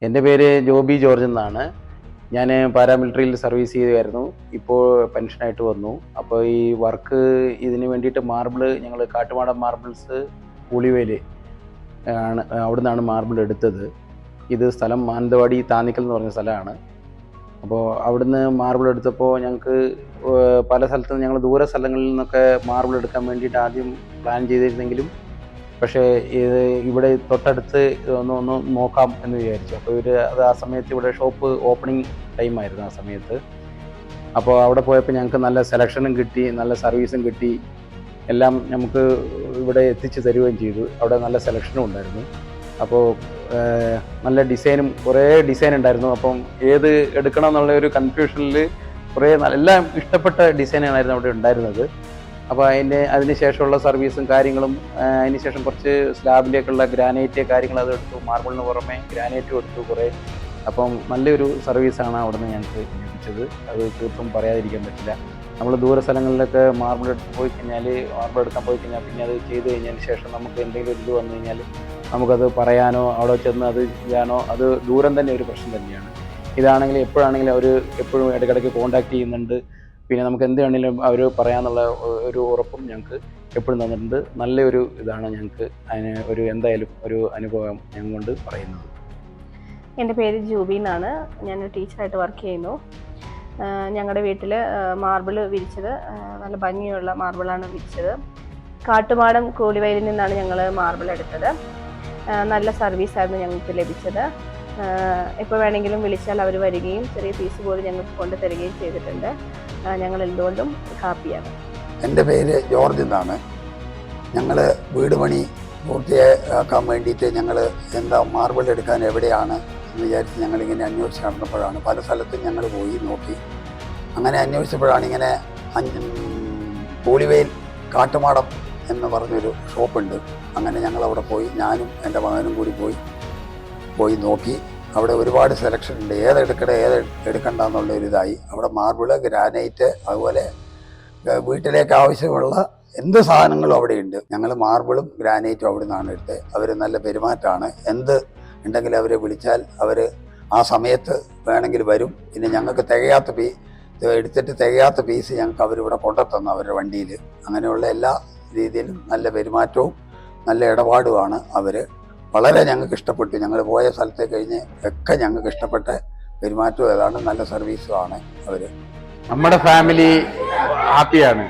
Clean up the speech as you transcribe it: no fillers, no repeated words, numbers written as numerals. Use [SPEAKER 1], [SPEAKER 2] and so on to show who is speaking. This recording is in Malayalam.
[SPEAKER 1] എൻ്റെ പേര് ജോബി ജോർജ് എന്നാണ്. ഞാൻ പാരാമിലിറ്ററിയിൽ സർവീസ് ചെയ്യുകയായിരുന്നു. ഇപ്പോൾ പെൻഷനായിട്ട് വന്നു. അപ്പോൾ ഈ വർക്ക് ഇതിന് വേണ്ടിയിട്ട് ഞങ്ങൾ കാട്ടുമാടം മാർബിൾസ് പുളിവേൽ ആണ്, അവിടെ നിന്നാണ് മാർബിൾ എടുത്തത്. ഇത് സ്ഥലം മാനന്തവാടി താന്നിക്കൽ എന്ന് പറഞ്ഞ സ്ഥലമാണ്. അപ്പോൾ അവിടുന്ന് മാർബിൾ എടുത്തപ്പോൾ ഞങ്ങൾക്ക് പല സ്ഥലത്തും ഞങ്ങൾ ദൂര സ്ഥലങ്ങളിൽ നിന്നൊക്കെ മാർബിൾ എടുക്കാൻ വേണ്ടിയിട്ട് ആദ്യം പ്ലാൻ ചെയ്തിരുന്നെങ്കിലും പക്ഷേ ഇത് ഇവിടെ തൊട്ടടുത്ത് ഒന്ന് നോക്കാം എന്ന് വിചാരിച്ചു. അപ്പോൾ അത് ആ സമയത്ത് ഇവിടെ ഷോപ്പ് ഓപ്പണിംഗ് ടൈമായിരുന്നു ആ സമയത്ത്. അപ്പോൾ അവിടെ പോയപ്പോൾ ഞങ്ങൾക്ക് നല്ല സെലക്ഷനും കിട്ടി, നല്ല സർവീസും കിട്ടി, എല്ലാം നമുക്ക് ഇവിടെ എത്തിച്ച് തരുകയും ചെയ്തു. അവിടെ നല്ല സെലക്ഷനും ഉണ്ടായിരുന്നു. അപ്പോൾ നല്ല ഡിസൈനും കുറേ ഡിസൈൻ ഉണ്ടായിരുന്നു. അപ്പം ഏത് എടുക്കണം എന്നുള്ള ഒരു കൺഫ്യൂഷനിൽ കുറേ എല്ലാം ഇഷ്ടപ്പെട്ട ഡിസൈനായിരുന്നു അവിടെ ഉണ്ടായിരുന്നത്. അപ്പോൾ അതിന് ശേഷമുള്ള സർവീസും കാര്യങ്ങളും, അതിന് ശേഷം കുറച്ച് സ്ലാബിലേക്കുള്ള ഗ്രാനൈറ്റ് കാര്യങ്ങൾ അത് എടുത്തു, മാർബിളിന് പുറമെ ഗ്രാനൈറ്റും എടുത്തു കുറേ. അപ്പം നല്ലൊരു സർവീസാണ് അവിടെ നിന്ന് ഞങ്ങൾക്ക് ലഭിച്ചത്. അത് തീർത്തും പറയാതിരിക്കാൻ പറ്റില്ല. നമ്മൾ ദൂര സ്ഥലങ്ങളിലൊക്കെ മാർബിൾ എടുക്കാൻ പോയി കഴിഞ്ഞാൽ പിന്നെ അത് ചെയ്ത് കഴിഞ്ഞതിന് ശേഷം നമുക്ക് എന്തെങ്കിലും ഒരു ഇത് വന്നു കഴിഞ്ഞാൽ നമുക്കത് പറയാനോ അവിടെ ചെന്ന് അത് ചെയ്യാനോ അത് ദൂരം തന്നെ ഒരു പ്രശ്നം തന്നെയാണ്. ഇതാണെങ്കിൽ എപ്പോഴാണെങ്കിലും അവർ എപ്പോഴും ഇടയ്ക്കിടയ്ക്ക് കോൺടാക്ട് ചെയ്യുന്നുണ്ട്. പിന്നെ നമുക്ക് എന്ത് വേണമെങ്കിലും അവർ പറയാമെന്നുള്ള ഒരു ഉറപ്പും ഞങ്ങൾക്ക് എപ്പോഴും തന്നിട്ടുണ്ട്. നല്ലൊരു ഇതാണ് ഞങ്ങൾക്ക് അതിന് എന്തായാലും ഒരു അനുഭവം ഞങ്ങൾ കൊണ്ട് പറയുന്നത്.
[SPEAKER 2] എൻ്റെ പേര് ജൂബി എന്നാണ്. ഞാൻ ടീച്ചറായിട്ട് വർക്ക് ചെയ്യുന്നു. ഞങ്ങളുടെ വീട്ടിൽ മാർബിൾ വിരിച്ചത് നല്ല ഭംഗിയുള്ള മാർബിളാണ് വിരിച്ചത്. കാട്ടുമാടം കൂളിവയലിൽ നിന്നാണ് ഞങ്ങൾ മാർബിൾ എടുത്തത്. നല്ല സർവീസായിരുന്നു ഞങ്ങൾക്ക് ലഭിച്ചത്. എപ്പോൾ വേണമെങ്കിലും വിളിച്ചാൽ അവർ വരികയും ചെറിയ പീസ് പോലും ഞങ്ങൾക്ക് കൊണ്ടു തരികയും ചെയ്തിട്ടുണ്ട്. ഞങ്ങൾ എന്തുകൊണ്ടും ഹാപ്പിയാണ്.
[SPEAKER 3] എൻ്റെ പേര് ജോർജ് എന്നാണ്. ഞങ്ങൾ വീട് പണി പൂർത്തിയാക്കാൻ വേണ്ടിയിട്ട് ഞങ്ങൾ മാർബിൾ എടുക്കാൻ എവിടെയാണ് എന്ന് വിചാരിച്ച് ഞങ്ങളിങ്ങനെ അന്വേഷിച്ച് നടന്നപ്പോഴാണ് പല സ്ഥലത്തും ഞങ്ങൾ പോയി നോക്കി. അങ്ങനെ അന്വേഷിച്ചപ്പോഴാണ് ഇങ്ങനെ പൂളിവേൽ കാട്ടുമാടം എന്ന് പറഞ്ഞൊരു ഷോപ്പുണ്ട്. അങ്ങനെ ഞങ്ങളവിടെ പോയി, ഞാനും എൻ്റെ മകനും കൂടി പോയി നോക്കി. അവിടെ ഒരുപാട് സെലക്ഷൻ ഉണ്ട്, ഏതെടുക്കണ്ട എന്നുള്ളൊരിതായി. അവിടെ മാർബിള്, ഗ്രാനൈറ്റ്, അതുപോലെ വീട്ടിലേക്ക് ആവശ്യമുള്ള എന്ത് സാധനങ്ങളും അവിടെയുണ്ട്. ഞങ്ങൾ മാർബിളും ഗ്രാനൈറ്റും അവിടെ നിന്നാണ് എടുത്തത്. അവർ നല്ല പെരുമാറ്റമാണ്. എന്ത് ഉണ്ടെങ്കിലും അവരെ വിളിച്ചാൽ അവർ ആ സമയത്ത് വേണമെങ്കിൽ വരും. പിന്നെ ഞങ്ങൾക്ക് തികയാത്ത പീസ് ഞങ്ങൾക്ക് അവരിവിടെ കൊണ്ടുത്തന്നു അവരുടെ വണ്ടിയിൽ. അങ്ങനെയുള്ള എല്ലാ രീതിയിലും നല്ല പെരുമാറ്റവും നല്ല ഇടപാടുമാണ് അവർ. വളരെ ഞങ്ങൾക്ക് ഇഷ്ടപ്പെട്ടു. ഞങ്ങൾ പോയ സ്ഥലത്തെ കഴിഞ്ഞ് ഒക്കെ ഞങ്ങൾക്ക് ഇഷ്ടപ്പെട്ട പെരുമാറ്റവും ഏതാണ്, നല്ല സർവീസുമാണ് അവർ.
[SPEAKER 1] നമ്മുടെ ഫാമിലി ഹാപ്പിയാണ്.